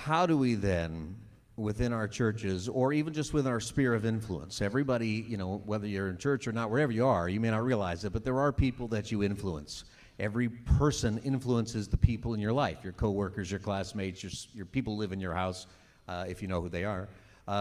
how do we then, within our churches, or even just within our sphere of influence, everybody, whether you're in church or not, wherever you are, you may not realize it, but there are people that you influence. Every person influences the people in your life, your coworkers, your classmates, your people who live in your house, if you know who they are,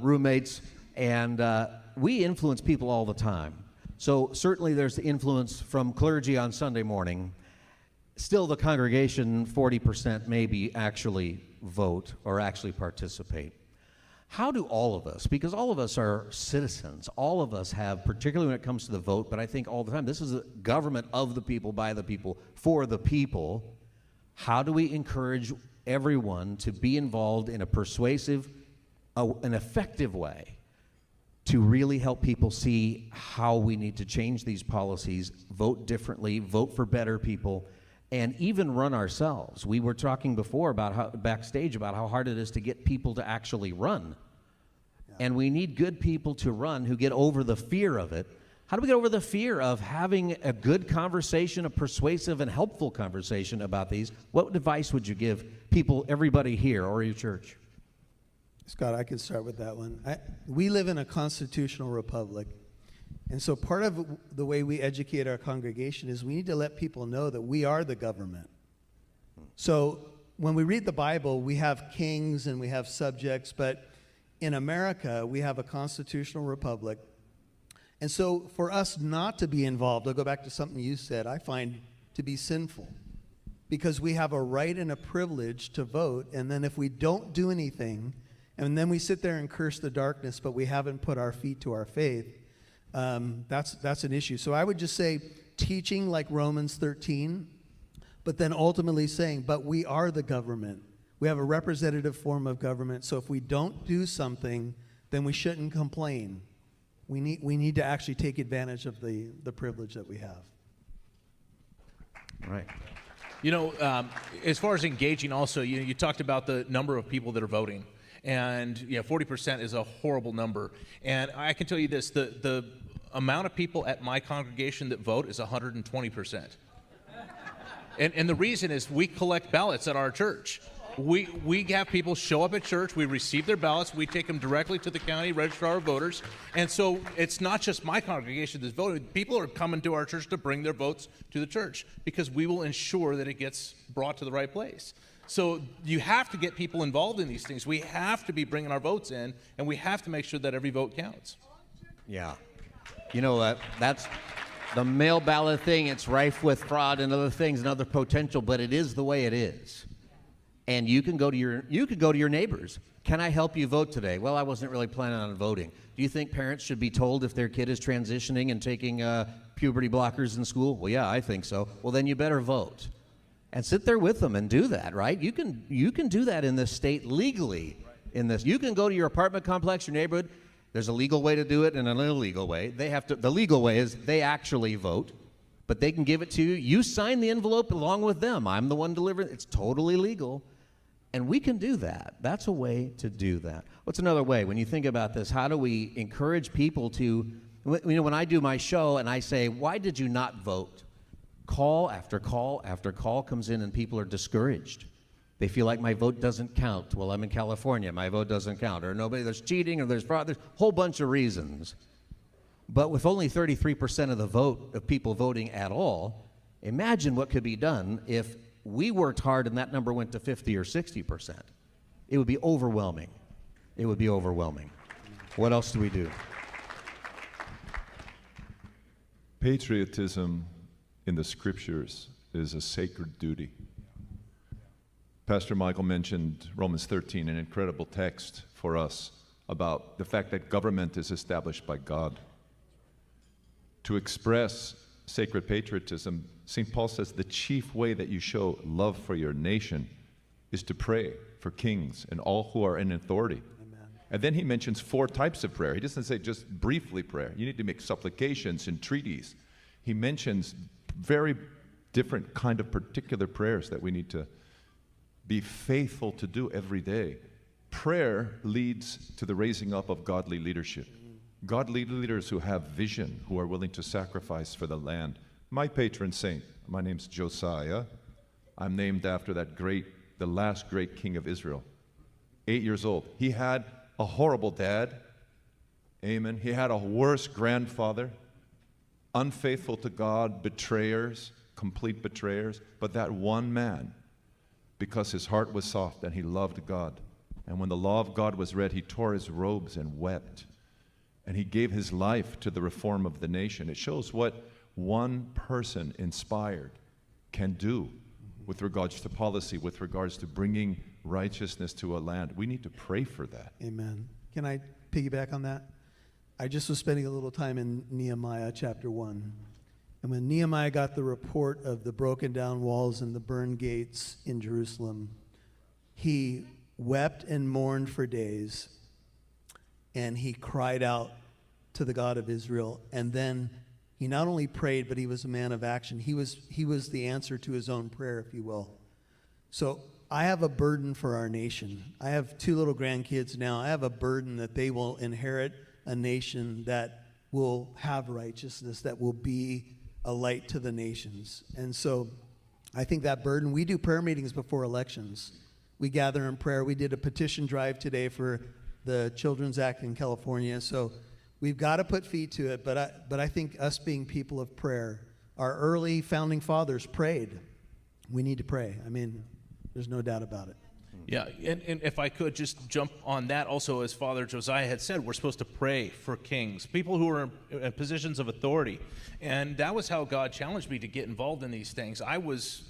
roommates, and we influence people all the time. So certainly there's the influence from clergy on Sunday morning. Still, the congregation, 40% maybe actually vote or actually participate. How do all of us, because all of us are citizens, all of us have, particularly when it comes to the vote, but I think all the time, this is a government of the people, by the people, for the people. How do we encourage everyone to be involved in a persuasive, an effective way to really help people see how we need to change these policies, vote differently, vote for better people, and even run ourselves? We were talking before about backstage about how hard it is to get people to actually run. And we need good people to run who get over the fear of it. How do we get over the fear of having a good conversation, a persuasive and helpful conversation about these? What advice would you give people, everybody here, or your church? Scott, I can start with that one. We live in a constitutional republic. And so part of the way we educate our congregation is we need to let people know that we are the government. So when we read the Bible, we have kings and we have subjects, but in America, we have a constitutional republic. And so for us not to be involved, I'll go back to something you said, I find to be sinful. Because we have a right and a privilege to vote, and then if we don't do anything, and then we sit there and curse the darkness, but we haven't put our feet to our faith, that's an issue. So I would just say teaching like Romans 13, but then ultimately saying, but we are the government. We have a representative form of government, so if we don't do something, then we shouldn't complain. We need to actually take advantage of the privilege that we have. Right. As far as engaging also, you talked about the number of people that are voting. And 40% is a horrible number. And I can tell you this, the amount of people at my congregation that vote is 120%. And the reason is we collect ballots at our church. We have people show up at church, we receive their ballots, we take them directly to the county registrar of voters, and so it's not just my congregation that's voting. People are coming to our church to bring their votes to the church because we will ensure that it gets brought to the right place. So you have to get people involved in these things. We have to be bringing our votes in, and we have to make sure that every vote counts. Yeah. That's the mail ballot thing. It's rife with fraud and other things and other potential, but it is the way it is. And you can go to your neighbors. Can I help you vote today? Well, I wasn't really planning on voting. Do you think parents should be told if their kid is transitioning and taking puberty blockers in school? Well, yeah, I think so. Well, then you better vote. And sit there with them and do that, right? You can do that in this state legally. In this, you can go to your apartment complex, your neighborhood. There's a legal way to do it and an illegal way. The legal way is they actually vote, but they can give it to you. You sign the envelope along with them. I'm the one delivering. It's totally legal. And we can do that. That's a way to do that. What's another way? When you think about this, how do we encourage people to, when I do my show and I say, why did you not vote? Call after call after call comes in and people are discouraged. They feel like my vote doesn't count. Well, I'm in California, my vote doesn't count. Or there's cheating, or there's fraud, there's a whole bunch of reasons. But with only 33% of the vote of people voting at all, imagine what could be done if we worked hard and that number went to 50 or 60%. It would be overwhelming. It would be overwhelming. What else do we do? Patriotism in the scriptures is a sacred duty. Pastor Michael mentioned Romans 13, an incredible text for us about the fact that government is established by God. To express sacred patriotism, St. Paul says the chief way that you show love for your nation is to pray for kings and all who are in authority. Amen. And then he mentions 4 types of prayer. He doesn't say just briefly prayer. You need to make supplications and entreaties. He mentions very different kind of particular prayers that we need to be faithful to do every day. Prayer leads to the raising up of godly leadership. Godly leaders who have vision, who are willing to sacrifice for the land. My patron saint, my name's Josiah. I'm named after the last great king of Israel. 8 years old. He had a horrible dad, Amen. He had a worse grandfather, unfaithful to God, betrayers, complete betrayers. But that one man, because his heart was soft and he loved God, and when the law of God was read, he tore his robes and wept. And he gave his life to the reform of the nation. It shows what one person inspired can do with regards to policy, with regards to bringing righteousness to a land. We need to pray for that. Amen. Can I piggyback on that? I just was spending a little time in Nehemiah chapter 1. And when Nehemiah got the report of the broken down walls and the burned gates in Jerusalem, he wept and mourned for days. And he cried out to the God of Israel. And then he not only prayed, but he was a man of action. He was the answer to his own prayer, if you will. So I have a burden for our nation. I have 2 little grandkids now. I have a burden that they will inherit a nation that will have righteousness, that will be a light to the nations. And so I think that burden, we do prayer meetings before elections. We gather in prayer. We did a petition drive today for the Children's Act in California. So we've got to put feet to it. But I think us being people of prayer, our early founding fathers prayed. We need to pray. I mean, there's no doubt about it. Yeah, and if I could just jump on that also, as Father Josiah had said, we're supposed to pray for kings, people who are in positions of authority. And that was how God challenged me to get involved in these things. I was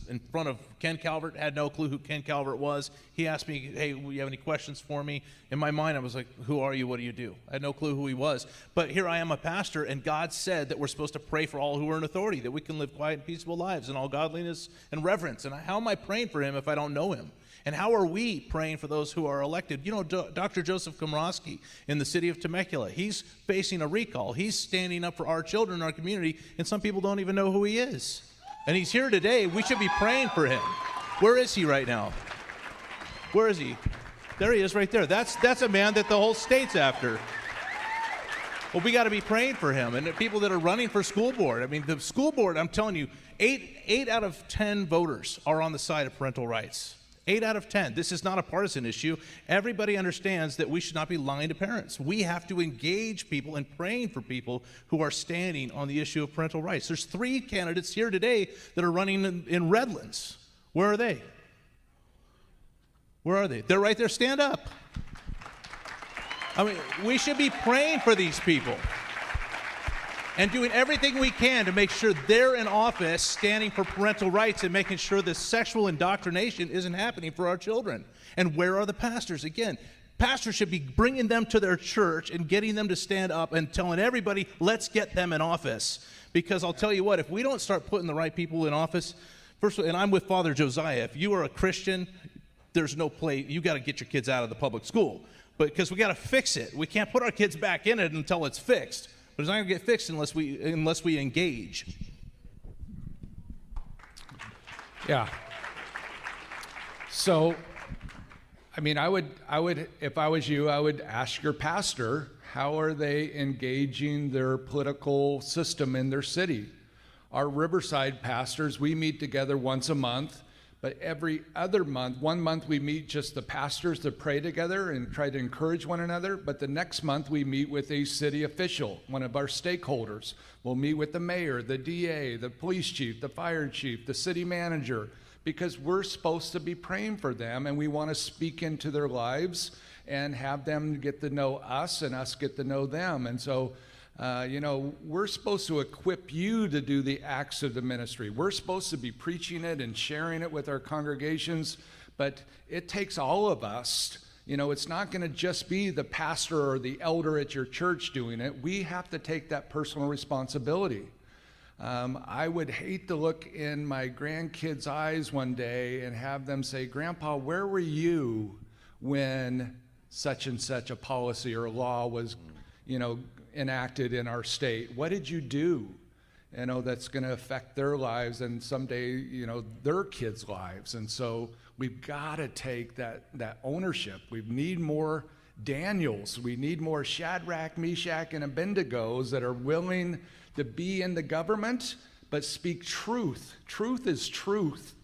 in front of Ken Calvert, had no clue who Ken Calvert was. He asked me, hey, will you have any questions for me? In my mind, I was like, who are you? What do you do? I had no clue who he was. But here I am, a pastor, and God said that we're supposed to pray for all who are in authority, that we can live quiet and peaceable lives in all godliness and reverence. And how am I praying for him if I don't know him? And how are we praying for those who are elected? You know, Dr. Joseph Komorowski in the city of Temecula, he's facing a recall. He's standing up for our children in our community, and some people don't even know who he is. And he's here today. We should be praying for him. Where is he right now? Where is he? There he is right there. That's a man that the whole state's after. Well, we got to be praying for him. And the people that are running for school board. I mean, the school board, I'm telling you, 8 out of 10 voters are on the side of parental rights. 8 out of 10. This is not a partisan issue. Everybody understands that we should not be lying to parents. We have to engage people in praying for people who are standing on the issue of parental rights. There's 3 candidates here today that are running in Redlands. Where are they? Where are they? They're right there. Stand up. I mean, we should be praying for these people and doing everything we can to make sure they're in office standing for parental rights and making sure this sexual indoctrination isn't happening for our children. And where are the pastors? Again, pastors should be bringing them to their church and getting them to stand up and telling everybody, let's get them in office. Because I'll tell you what, if we don't start putting the right people in office, first of all, and I'm with Father Josiah, if you are a Christian, there's no place, you got to get your kids out of the public school. But because we got to fix it. We can't put our kids back in it until it's fixed. But it's not going to get fixed unless we engage. Yeah. So, I mean, I would, if I was you, I would ask your pastor, how are they engaging their political system in their city? Our Riverside pastors, we meet together once a month, but every other month, 1 month we meet just the pastors to pray together and try to encourage one another, but the next month we meet with a city official, one of our stakeholders. We'll meet with the mayor, the DA, the police chief, the fire chief, the city manager, because we're supposed to be praying for them and we want to speak into their lives and have them get to know us and us get to know them. And so, we're supposed to equip you to do the acts of the ministry. We're supposed to be preaching it and sharing it with our congregations, but it takes all of us. You know, it's not going to just be the pastor or the elder at your church doing it. We have to take that personal responsibility. I would hate to look in my grandkids' eyes one day and have them say, Grandpa, where were you when such and such a policy or law was, enacted in our state? What did you do? That's going to affect their lives and someday, their kids' lives. And so we've got to take that ownership. We need more Daniels. We need more Shadrach, Meshach, and Abednegos that are willing to be in the government, but speak truth. Truth is truth.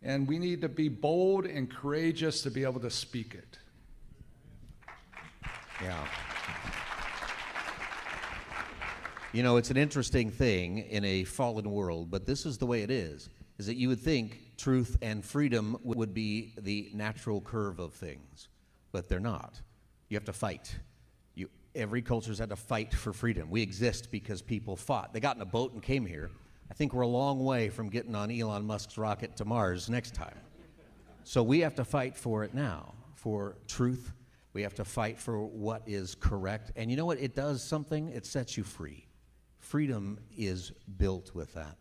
And we need to be bold and courageous to be able to speak it. Yeah. You know, it's an interesting thing in a fallen world, but this is the way it is that you would think truth and freedom would be the natural curve of things, but they're not. You have to fight. Every culture's had to fight for freedom. We exist because people fought. They got in a boat and came here. I think we're a long way from getting on Elon Musk's rocket to Mars next time. So we have to fight for it now, for truth. We have to fight for what is correct. And you know what? It does something. It sets you free. Freedom is built with that.